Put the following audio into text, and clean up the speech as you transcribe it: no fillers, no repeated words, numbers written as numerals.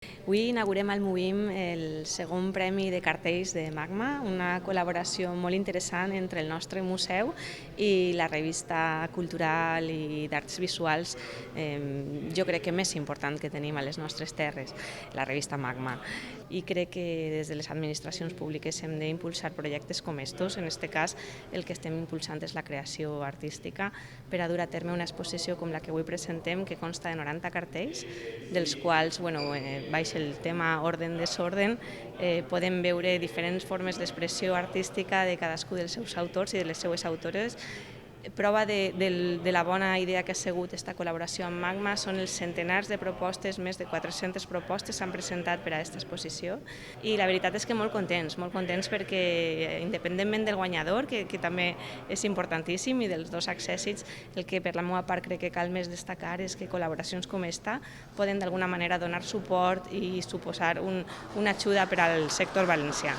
Avui inaugurem al MUIM el segon premi de cartells de Magma, una col·laboració molt interessant entre el nostre museu i la revista cultural i d'arts visuals, jo crec que més important que tenim a les nostres terres, la revista Magma. I crec que des de les administracions públiques hem d'impulsar projectes com estos. En aquest cas, el que estem impulsant és la creació artística per a dur a terme una exposició com la que avui presentem, que consta de 90 cartells, dels quals, baix el tema orden-desorden, podem veure diferents formes d'expressió artística de cadascú dels seus autors i de les seues autores. Prova de la bona idea que ha sigut aquesta col·laboració amb Magma són els centenars de propostes, més de 400 propostes s'han presentat per a aquesta exposició, i la veritat és que molt contents perquè independentment del guanyador, que també és importantíssim, i dels dos accèssits, el que per la meva part crec que cal més destacar és que col·laboracions com esta poden d'alguna manera donar suport i suposar una ajuda per al sector valencià.